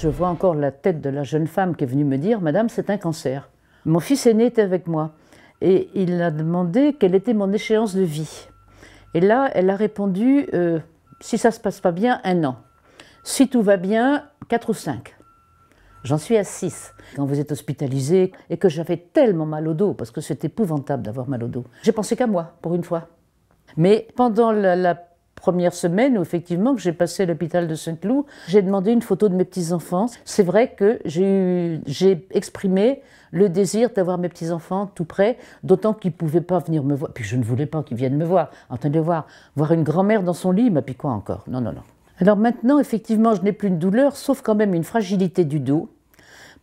je vois encore la tête de la jeune femme qui est venue me dire « Madame, c'est un cancer ». Mon fils aîné était avec moi et il a demandé quelle était mon échéance de vie. Et là, elle a répondu si ça ne se passe pas bien, 1 an. Si tout va bien, 4 ou 5. J'en suis à 6. Quand vous êtes hospitalisé et que j'avais tellement mal au dos, parce que c'est épouvantable d'avoir mal au dos, j'ai pensé qu'à moi, pour une fois. Mais pendant la première semaine où effectivement que j'ai passé à l'hôpital de Saint-Cloud, j'ai demandé une photo de mes petits-enfants. C'est vrai que j'ai exprimé le désir d'avoir mes petits-enfants tout près, d'autant qu'ils ne pouvaient pas venir me voir. Puis je ne voulais pas qu'ils viennent me voir. Entendez voir une grand-mère dans son lit, mais puis quoi encore? Non, non, non. Alors maintenant, effectivement, je n'ai plus de douleur, sauf quand même une fragilité du dos,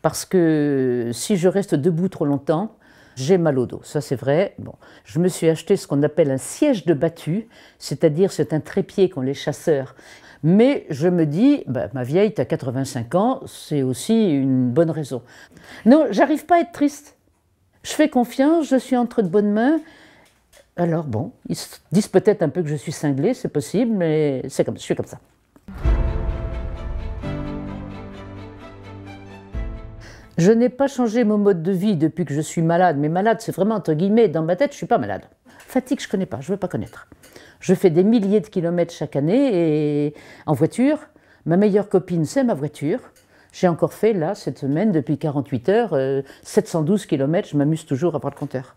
parce que si je reste debout trop longtemps, j'ai mal au dos, ça c'est vrai. Bon, je me suis acheté ce qu'on appelle un siège de battue, c'est-à-dire c'est un trépied qu'ont les chasseurs. Mais je me dis, bah, ma vieille, tu as 85 ans, c'est aussi une bonne raison. Non, j'arrive pas à être triste. Je fais confiance, je suis entre de bonnes mains. Alors bon, ils se disent peut-être un peu que je suis cinglée, c'est possible, mais c'est comme, je suis comme ça. Je n'ai pas changé mon mode de vie depuis que je suis malade, mais malade c'est vraiment entre guillemets, dans ma tête je ne suis pas malade. Fatigue je ne connais pas, je ne veux pas connaître. Je fais des milliers de kilomètres chaque année et en voiture. Ma meilleure copine c'est ma voiture. J'ai encore fait là cette semaine depuis 48 heures, 712 kilomètres, je m'amuse toujours à prendre le compteur.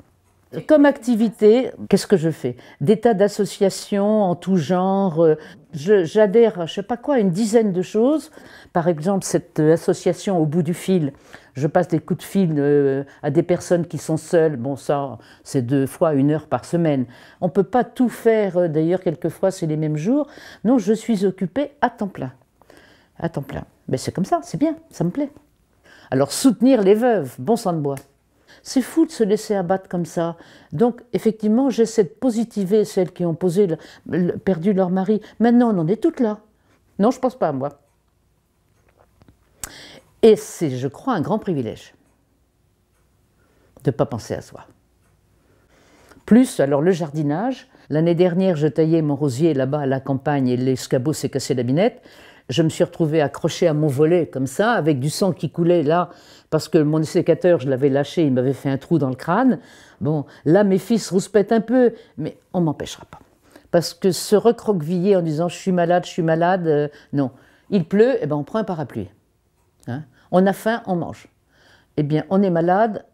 Comme activité, qu'est-ce que je fais? Des tas d'associations en tout genre. J'adhère à je ne sais pas quoi, une dizaine de choses. Par exemple, cette association au bout du fil, je passe des coups de fil à des personnes qui sont seules. Bon, ça, c'est 2 fois 1 heure par semaine. On ne peut pas tout faire, d'ailleurs, quelquefois, c'est les mêmes jours. Non, je suis occupée à temps plein. À temps plein. Mais c'est comme ça, c'est bien, ça me plaît. Alors, soutenir les veuves, bon sang de bois. C'est fou de se laisser abattre comme ça. Donc, effectivement, j'essaie de positiver celles qui ont perdu leur mari. Maintenant, on en est toutes là. Non, je ne pense pas à moi. Et c'est, je crois, un grand privilège de ne pas penser à soi. Plus, alors, le jardinage. L'année dernière, je taillais mon rosier là-bas à la campagne et l'escabeau s'est cassé la binette. Je me suis retrouvée accrochée à mon volet comme ça, avec du sang qui coulait là, parce que mon sécateur, je l'avais lâché, il m'avait fait un trou dans le crâne. Bon, là, mes fils rouspètent un peu, mais on ne m'empêchera pas. Parce que se recroqueviller en disant « je suis malade », non. Il pleut, eh ben, on prend un parapluie. Hein? On a faim, on mange. Eh bien, on est malade,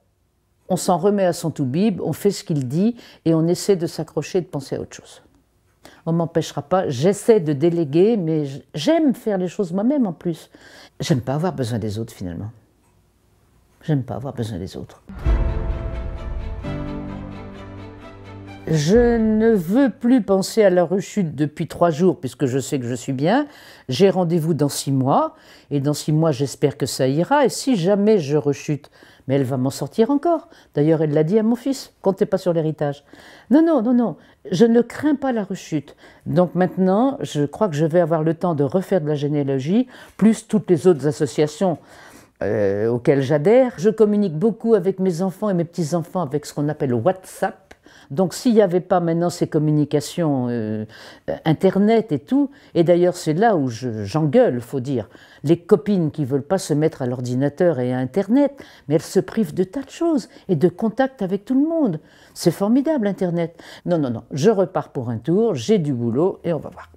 on s'en remet à son toubib, on fait ce qu'il dit, et on essaie de s'accrocher et de penser à autre chose. On ne m'empêchera pas, j'essaie de déléguer, mais j'aime faire les choses moi-même en plus. J'aime pas avoir besoin des autres finalement. J'aime pas avoir besoin des autres. Je ne veux plus penser à la rechute depuis 3 jours, puisque je sais que je suis bien. J'ai rendez-vous dans 6 mois, et dans 6 mois, j'espère que ça ira. Et si jamais je rechute, mais elle va m'en sortir encore. D'ailleurs, elle l'a dit à mon fils, comptez pas sur l'héritage. Non, non, non, non, je ne crains pas la rechute. Donc maintenant, je crois que je vais avoir le temps de refaire de la généalogie, plus toutes les autres associations auxquelles j'adhère. Je communique beaucoup avec mes enfants et mes petits-enfants avec ce qu'on appelle WhatsApp. Donc s'il n'y avait pas maintenant ces communications Internet et tout, et d'ailleurs c'est là où j'engueule, il faut dire, les copines qui ne veulent pas se mettre à l'ordinateur et à Internet, mais elles se privent de tas de choses et de contact avec tout le monde. C'est formidable Internet. Non, non, non, je repars pour un tour, j'ai du boulot et on va voir.